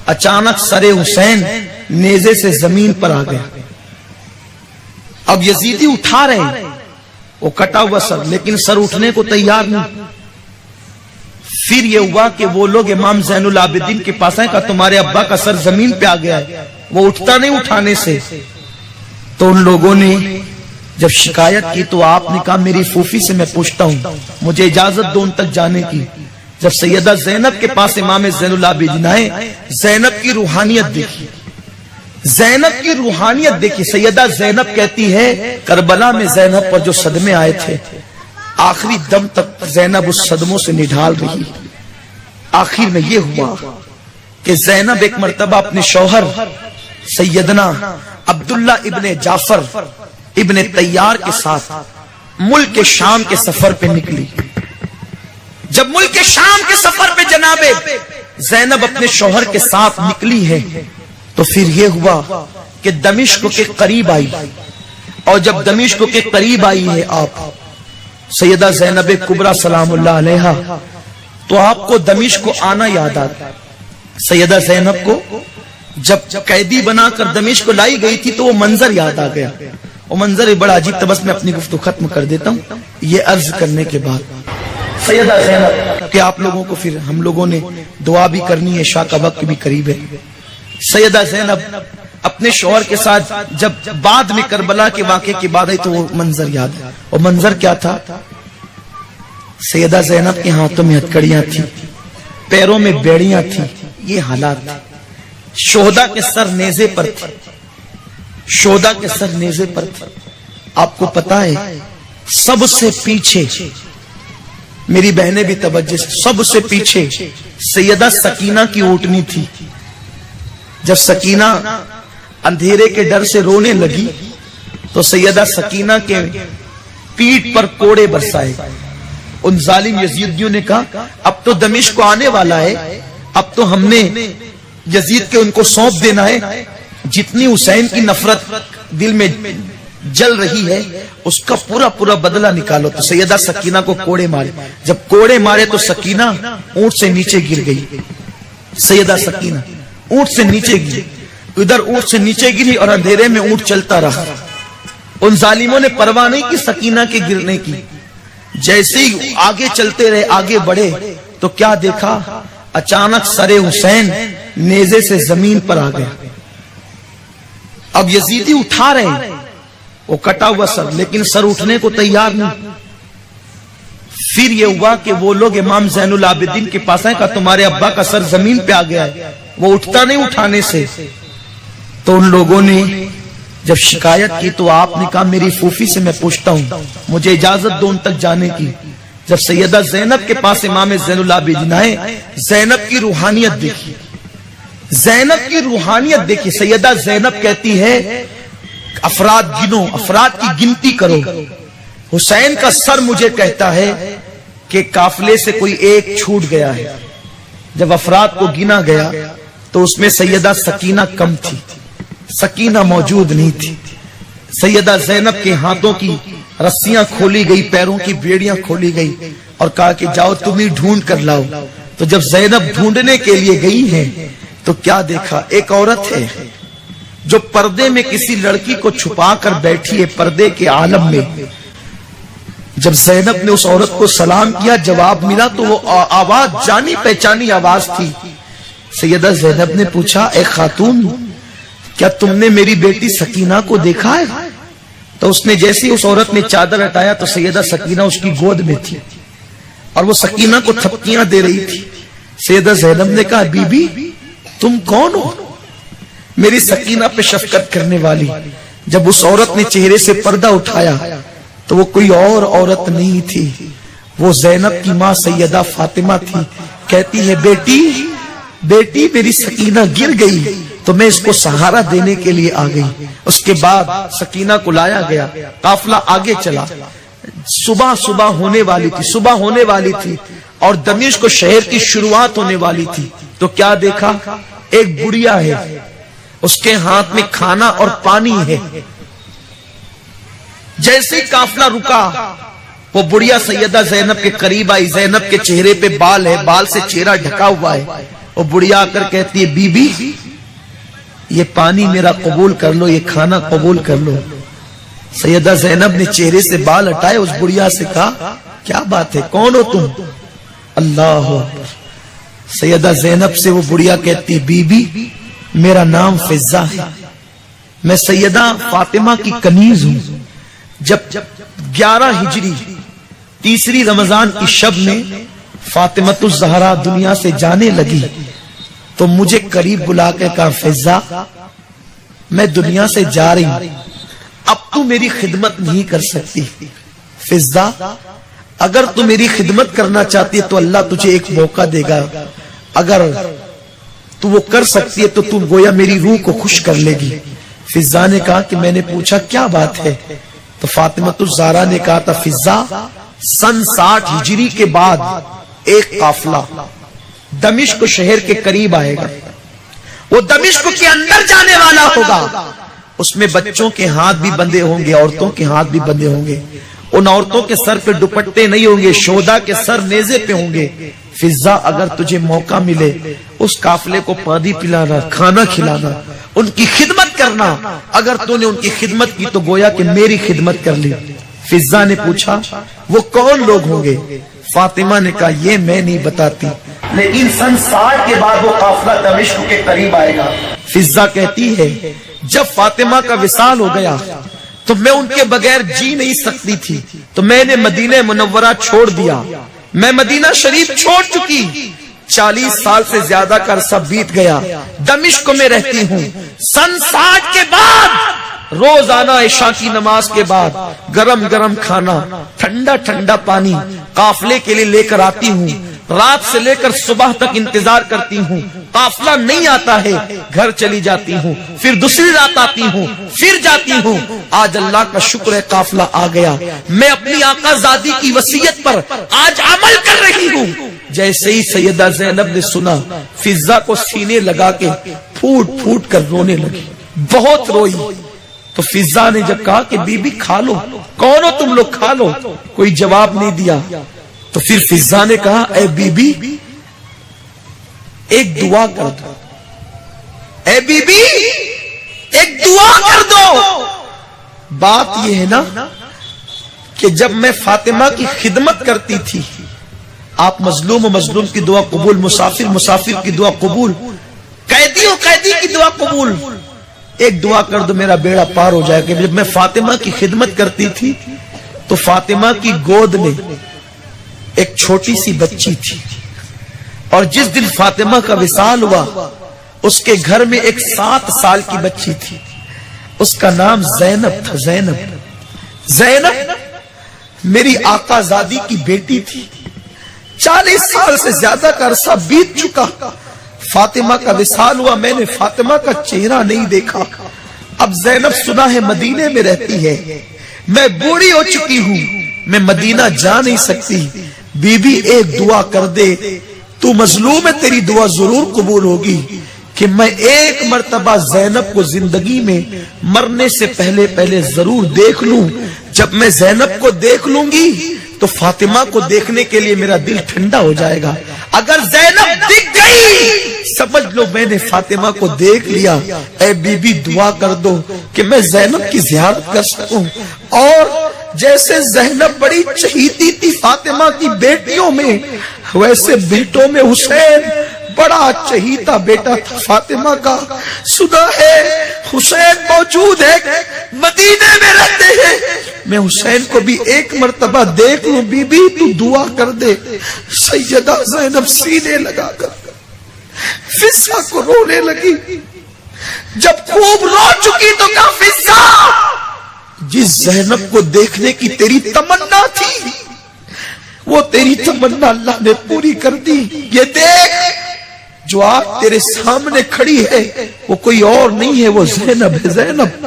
اچانک سر حسین نیزے سے زمین پر آ گیا. اب یزیدی اٹھا رہے ہیں وہ کٹا ہوا سر، لیکن سر اٹھنے کو تیار نہیں. پھر یہ ہوا کہ وہ لوگ امام زین العابدین کے پاس آئے، کہا تمہارے ابا کا سر زمین پہ آ گیا ہے، وہ اٹھتا نہیں اٹھانے سے. تو ان لوگوں نے جب شکایت کی تو آپ نے کہا میری پھوپھی سے میں پوچھتا ہوں، مجھے اجازت دو ان تک جانے کی. جب سیدہ زینب کے پاس امام زین العابدین آئے، زینب کی روحانیت دیکھی، زینب کی روحانیت دیکھی. سیدہ زینب کہتی ہے کربلا میں زینب پر جو صدمے آئے تھے، آخری دم تک زینب اس صدموں سے نڈھال رہی. آخر میں یہ ہوا کہ زینب ایک مرتبہ اپنے شوہر سیدنا عبداللہ ابن جعفر ابن طیار کے ساتھ ملک شام کے سفر پہ نکلی. جب ملک شام کے سفر پہ جناب زینب اپنے شوہر کے ساتھ نکلی ہے تو پھر یہ ہوا کہ دمشق کے قریب آئی. اور جب دمشق کے قریب آئی ہے آپ سیدہ زینب کبریٰ سلام اللہ علیہا، تو آپ کو دمشق کو آنا یاد آتا. سیدہ زینب کو جب قیدی بنا کر دمشق کو لائی گئی تھی تو وہ منظر یاد آ گیا. وہ منظر بڑا عجیب تھا. بس میں اپنی گفتگو ختم کر دیتا ہوں یہ عرض کرنے کے بعد. سیدہ زینب کہ آپ لوگوں کو پھر ہم لوگوں نے دعا بھی کرنی ہے، شاہ کا وقت بھی قریب ہے. سیدہ زینب اپنے شوہر کے ساتھ جب بعد میں کربلا کے واقعے کی بات آئی تو وہ منظر یاد ہے. وہ منظر کیا تھا؟ سیدہ زینب کے ہاتھوں میں ہتھکڑیاں تھیں، پیروں میں بیڑیاں تھیں. یہ حالات تھے. شہداء کے سر نیزے پر تھے، شہداء کے سر نیزے پر تھے. آپ کو پتا ہے سب سے پیچھے، میری بہنیں بھی توجہ سے، سب سے پیچھے سیدہ سکینہ کی اونٹنی تھی. جب سکینہ اندھیرے کے ڈر سے رونے لگی تو سیدہ سکینہ کے پیٹھ پر کوڑے برسائے. ان ظالم یزیدیوں نے کہا اب تو دمشق کو آنے والا ہے، اب تو ہم نے یزید کے ان کو سونپ دینا ہے. جتنی حسین کی نفرت دل میں جل رہی ہے اس کا پورا پورا بدلہ نکالو. تو سیدہ سکینہ کو کوڑے مارے. جب کوڑے مارے تو سکینہ اونٹ سے نیچے گر گئی. سیدہ سکینہ اونٹ سے نیچے گری، ادھر اونٹ سے نیچے گری اور اندھیرے میں اونٹ چلتا رہا. ان ظالموں نے پرواہ نہیں کی سکینہ کے گرنے کی. جیسے ہی آگے چلتے رہے، آگے بڑھے تو کیا دیکھا؟ اچانک سر حسین نیزے سے زمین پر آ گیا. اب یزیدی اٹھا رہے ہیں وہ کٹا ہوا سر، لیکن سر اٹھنے کو تیار نہیں. پھر یہ ہوا کہ وہ لوگ امام زین العابدین کے پاس آئے، کہا تمہارے ابا کا سر زمین پہ آ گیا ہے، وہ اٹھتا نہیں اٹھانے سے. تو ان لوگوں نے جب شکایت کی تو آپ نے کہا میری پھوپھی سے میں پوچھتا ہوں، مجھے اجازت دو ان تک جانے کی. جب سیدہ زینب کے پاس امام زین العابدین آئے، زینب کی روحانیت دیکھی، زینب کی روحانیت دیکھی. سیدہ زینب کہتی ہے افراد گنو، افراد کی گنتی کرو. حسین کا سر مجھے کہتا ہے کہ قافلے سے کوئی ایک چھوٹ گیا ہے. جب افراد کو گنا گیا تو اس میں سیدہ سکینہ کم تھی، سکینہ موجود نہیں تھی. سیدہ زینب کے ہاتھوں کی رسیاں کھولی گئی، پیروں کی بیڑیاں کھولی گئی اور کہا کہ جاؤ تم ہی ڈھونڈ کر لاؤ. تو جب زینب ڈھونڈنے کے لیے گئی ہے تو کیا دیکھا؟ ایک عورت ہے جو پردے میں کسی لڑکی کو چھپا کر بیٹھی ہے، پردے کے عالم میں. جب زینب نے اس عورت کو سلام کیا، جواب ملا تو وہ آواز جانی پہچانی آواز تھی. سیدہ زینب نے پوچھا اے خاتون، کیا تم نے میری بیٹی سکینہ کو دیکھا ہے؟ تو اس نے جیسے اس عورت نے چادر ہٹایا تو سیدہ سکینہ اس کی گود میں تھی اور وہ سکینہ کو تھپکیاں دے رہی تھی. سیدہ زینب نے کہا بی بی تم کون ہو؟ میری سکینہ پہ شفقت کرنے والی. جب اس عورت نے چہرے سے پردہ اٹھایا تو وہ کوئی اور عورت نہیں تھی، وہ زینب کی ماں سیدہ فاطمہ تھی. کہتی ہے بیٹی بیٹی میری سکینہ گر گئی تو میں اس کو سہارا دینے کے لیے آ گئی. اس کے بعد سکینہ کو لایا گیا، قافلہ آگے چلا. صبح ہونے والی تھی، صبح ہونے والی تھی اور دمشق کو شہر کی شروعات ہونے والی تھی. تو کیا دیکھا؟ ایک بڑھیا ہے، اس کے ہاتھ میں کھانا اور پانی ہے. جیسے ہی قافلہ رکا وہ بڑھیا سیدہ زینب کے قریب آئی. زینب کے چہرے پہ بال ہے، بال سے چہرہ ڈھکا ہوا ہے. وہ بڑھیا آ کر کہتی ہے بی بی یہ پانی میرا قبول کر لو، یہ کھانا قبول کر لو۔ سیدہ زینب نے چہرے سے بال ہٹائے، اس بڑھیا سے کہا کیا بات ہے، کون ہو تم؟ اللہ اکبر۔ سیدہ زینب سے وہ بڑھیا کہتی بی بی میرا نام فضہ ہے، میں سیدہ فاطمہ کی کنیز ہوں۔ جب 11 ہجری 3 رمضان کی شب میں فاطمۃ الزہرا دنیا سے جانے لگی تو مجھے قریب بلا کے کہا فضہ میں دنیا سے جا رہی ہوں، اب تو میری خدمت نہیں کر سکتی۔ فضہ اگر تو میری خدمت کرنا چاہتی ہے تو اللہ تجھے ایک موقع دے گا، اگر تو وہ کر سکتی ہے تو تم گویا میری روح کو خوش کر لے گی۔ فضہ نے کہا کہ میں نے پوچھا کیا بات ہے؟ تو فاطمۃ الزہرا نے کہا تھا فضہ سن 60 ہجری کے بعد ایک قافلہ دمشق شہر کے قریب آئے گا، وہ دمشق کے اندر جانے والا ہوگا، اس میں بچوں کے ہاتھ بھی بندھے ہوں گے، عورتوں کے ہاتھ بھی بندھے ہوں گے، ان عورتوں کے سر پہ دوپٹے نہیں ہوں گے، شہداء کے سر نیزے پہ ہوں گے۔ فضہ اگر تجھے موقع ملے اس قافلے کو پانی پلانا، کھانا کھلانا، ان کی خدمت کرنا، اگر تو نے ان کی خدمت کی تو گویا کہ میری خدمت کر لی۔ فضہ نے پوچھا وہ کون لوگ ہوں گے؟ فاطمہ نے کہا یہ میں نہیں بتاتی، لیکن سن 60 کے بعد وہ قافلہ دمشق کے قریب آئے گا۔ فضہ کہتی ہے جب فاطمہ کا وصال ہو گیا تو میں ان کے بغیر جی نہیں سکتی تھی، تو میں نے مدینہ منورہ چھوڑ دیا، میں مدینہ شریف چھوڑ چکی، 40 سال سے زیادہ کا عرصہ بیت گیا، دمشق میں رہتی ہوں۔ سن 60 کے بعد روزانہ عشاء کی نماز کے بعد گرم گرم کھانا، ٹھنڈا ٹھنڈا پانی قافلے کے لیے لے کر آتی ہوں، رات سے لے کر صبح تک انتظار کرتی ہوں، قافلہ نہیں آتا ہے گھر چلی جاتی ہوں، پھر دوسری رات آتی ہوں، پھر جاتی ہوں۔ آج اللہ کا شکر ہے قافلہ آ گیا، میں اپنی آقا زادی کی وصیت پر آج عمل کر رہی ہوں۔ جیسے ہی سیدہ زینب نے سنا فضہ کو سینے لگا کے پھوٹ پھوٹ کر رونے لگی، بہت روئی۔ تو فضہ نے جب کہا کہ بی بی کھا لو، کون ہو تم لوگ، کھا لو، کوئی جواب نہیں دیا۔ تو پھر فضہ نے کہا اے بی بی ایک دعا کر دو، اے بی بی ایک دعا کر دو۔ بات یہ ہے نا کہ جب میں فاطمہ کی خدمت کرتی تھی، آپ مظلوم و مظلوم کی دعا قبول، مسافر مسافر کی دعا قبول، قیدی و قیدی کی دعا قبول، ایک دعا کر دو میرا بیڑا پار ہو جائے گا۔ جب میں فاطمہ کی خدمت کرتی تھی تو فاطمہ کی گود میں ایک چھوٹی سی بچی تھی، اور جس دن فاطمہ کا وصال ہوا اس کے گھر میں ایک 7 سال کی بچی تھی، اس کا نام زینب تھا۔ زینب میری آقا زادی کی بیٹی تھی، 40 سال سے زیادہ کا عرصہ بیت چکا، فاطمہ کا وصال ہوا، میں نے فاطمہ کا چہرہ نہیں دیکھا۔ اب زینب سنا ہے مدینے میں رہتی ہے، میں بوڑھی ہو چکی ہوں، میں مدینہ جا نہیں سکتی، بی بی ایک دعا کر دے، تو مظلوم ہے، تیری دعا ضرور قبول ہوگی کہ میں ایک مرتبہ زینب کو زندگی میں مرنے سے پہلے ضرور دیکھ لوں۔ جب میں زینب کو دیکھ لوں گی تو فاطمہ کو دیکھنے کے لیے میرا دل ٹھنڈا ہو جائے گا، اگر زینب دکھ گئی سمجھ لو میں نے فاطمہ کو دیکھ لیا۔ اے بی بی دعا کر دو کہ میں زینب کی زیارت کر سکوں۔ اور جیسے زینب بڑی چہیتی تھی فاطمہ کی بیٹیوں میں، ویسے بیٹوں میں حسین بڑا چہیتا بیٹا تھا فاطمہ کا۔ سنا ہے حسین موجود ہے، مدینے میں رہتے ہیں، میں حسین کو بھی ایک مرتبہ دیکھ لوں، بی بی تو دعا کر دے۔ سیدہ زینب سینے لگا کر فضہ کو رونے لگی، جب خوب رو چکی تو کہا فضہ جس زینب کو دیکھنے کی تیری تمنا تھی وہ تیری تمنا اللہ نے پوری کر دی، یہ دیکھ جو آج تیرے سامنے کھڑی ہے وہ کوئی اور نہیں ہے، وہ زینب ہے۔ زینب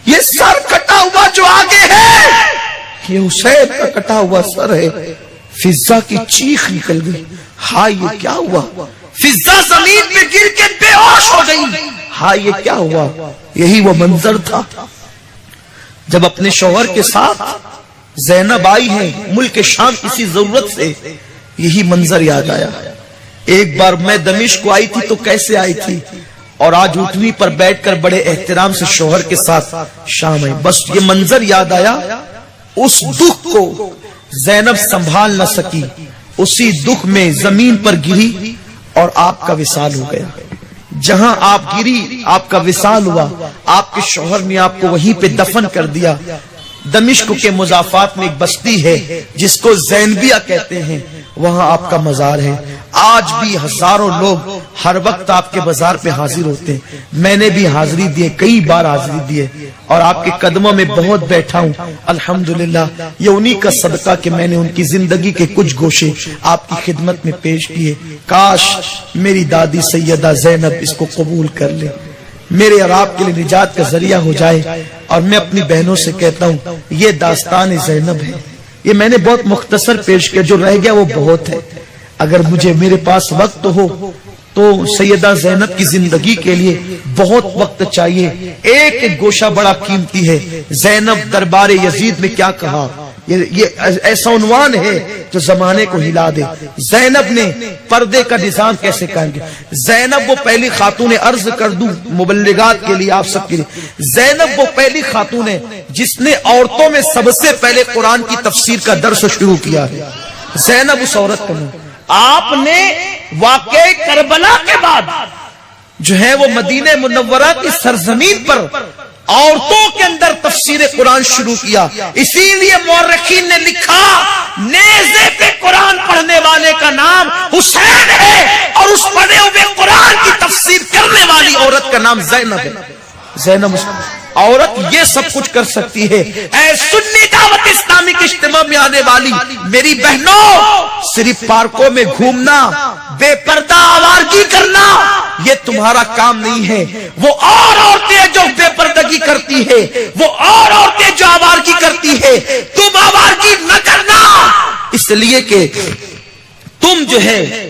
یہ سر کٹا ہوا جو آگے ہے یہ حسین کا کٹا ہوا سر ہے۔ فضہ کی چیخ نکل گئی، ہاں یہ کیا ہوا؟ فضہ زمین پہ گر کے بے ہوش ہو گئی، ہاں یہ کیا ہوا؟ یہی وہ منظر تھا جب اپنے شوہر کے ساتھ زینب آئی ہے ملک شام کسی ضرورت سے، یہی منظر یاد آیا۔ ایک بار میں دمشق کو آئی تھی تو کیسے آئی تھی، اور آج اٹھویں پر بیٹھ کر بڑے احترام سے شوہر کے ساتھ شام آئی. بس یہ منظر یاد آیا، اس دکھ کو زینب سنبھال نہ سکی، اسی دکھ میں زمین پر گری اور آپ کا وصال ہو گیا. جہاں آپ گری آپ کا وصال ہوا، آپ کے شوہر نے آپ کو وہیں پہ دفن کر دیا. دمشق کے مضافات میں ایک بستی ہے جس کو زینبیہ کہتے ہیں، وہاں آپ کا مزار ہے. آج بھی ہزاروں لوگ ہر وقت آپ کے بازار پہ حاضر ہوتے ہیں. میں نے بھی حاضری دیے، کئی بار حاضری دیے، اور آپ کے قدموں میں بہت بیٹھا ہوں. الحمدللہ یہ انہی کا صدقہ کہ میں نے ان کی زندگی کے کچھ گوشے آپ کی خدمت میں پیش کیے. کاش میری دادی سیدہ زینب اس کو قبول کر لے، میرے اور آپ کے لیے نجات کا ذریعہ ہو جائے. اور میں اپنی بہنوں سے کہتا ہوں یہ داستان زینب ہے، یہ میں نے بہت مختصر پیش کیا، جو رہ گیا وہ بہت ہے. اگر مجھے میرے پاس وقت ہو تو سیدہ زینب کی زندگی کے لیے بہت وقت چاہیے. ایک ایک گوشہ بڑا قیمتی ہے. زینب دربار یزید میں کیا کہا، یہ ایسا عنوان ہے جو زمانے کو ہلا دے. زینب نے پردے کا نظام کیسے قائم کیا. زینب وہ پہلی خاتون، عرض کر دوں مبلغات کے لیے، آپ سب کے لیے، زینب وہ پہلی خاتون ہے جس نے عورتوں میں سب سے پہلے قرآن کی تفسیر کا درس شروع کیا ہے. زینب اس عورت کا نام. آپ نے واقعہ کربلا کے بعد جو ہے وہ مدینہ منورہ کی سرزمین پر عورتوں کے اندر تفسیر قرآن شروع کیا. اسی لیے مورخین نے لکھا نیزے پہ قرآن پڑھنے والے کا نام حسین ہے، اور اس پڑھے ہوئے قرآن کی تفسیر کرنے والی عورت کا نام زینب ہے. زینب عورت یہ سب کچھ کر سکتی ہے. اے سنی دعوت اسلامی کے اجتماع میں آنے والی میری بہنوں، صرف پارکوں میں گھومنا، بے پردہ آوارگی کرنا یہ تمہارا کام نہیں ہے. وہ اور عورتیں جو بے پردگی کرتی ہے، وہ اور عورتیں جو آوارگی کرتی ہے، تم آوارگی نہ کرنا. اس لیے کہ تم جو ہے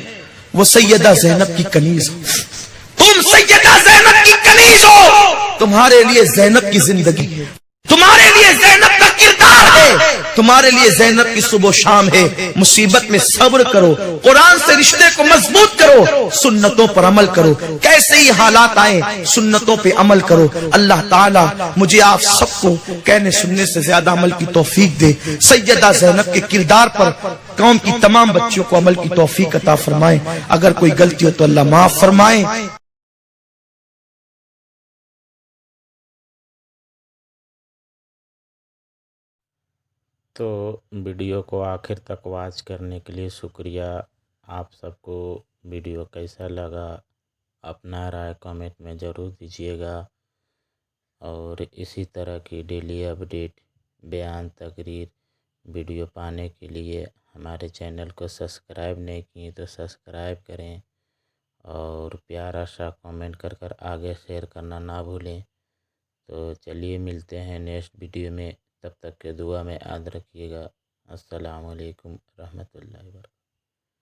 وہ سیدہ زینب کی کنیز ہو، تم سیدہ زینب کی کنیز ہو. تمہارے لیے زینب کی زندگی، تمہارے لیے زینب کا کردار ہے، تمہارے لیے زینب کی صبح و شام ہے. مصیبت میں صبر کرو، قرآن سے رشتے کو مضبوط کرو، سنتوں پر عمل کرو. کیسے ہی حالات آئیں سنتوں پہ عمل کرو. اللہ تعالیٰ مجھے آپ سب کو کہنے سننے سے زیادہ عمل کی توفیق دے. سیدہ زینب کے کردار پر قوم کی تمام بچیوں کو عمل کی توفیق عطا فرمائے. اگر کوئی غلطی ہو تو اللہ معاف فرمائے. تو ویڈیو کو آخر تک واچ کرنے کے لیے شکریہ. آپ سب کو ویڈیو کیسا لگا اپنا رائے کامنٹ میں ضرور دیجیے گا، اور اسی طرح کی ڈیلی اپڈیٹ، بیان، تقریر ویڈیو پانے کے لیے ہمارے چینل کو سبسکرائب نہیں کیے تو سبسکرائب کریں، اور پیارا سا کامنٹ کر آگے شیئر کرنا نہ بھولیں. تو چلیے ملتے ہیں نیکسٹ ویڈیو میں، تب تک کے دعا میں یاد رکھیے گا. السلام علیکم رحمۃ اللہ وبرکاتہ.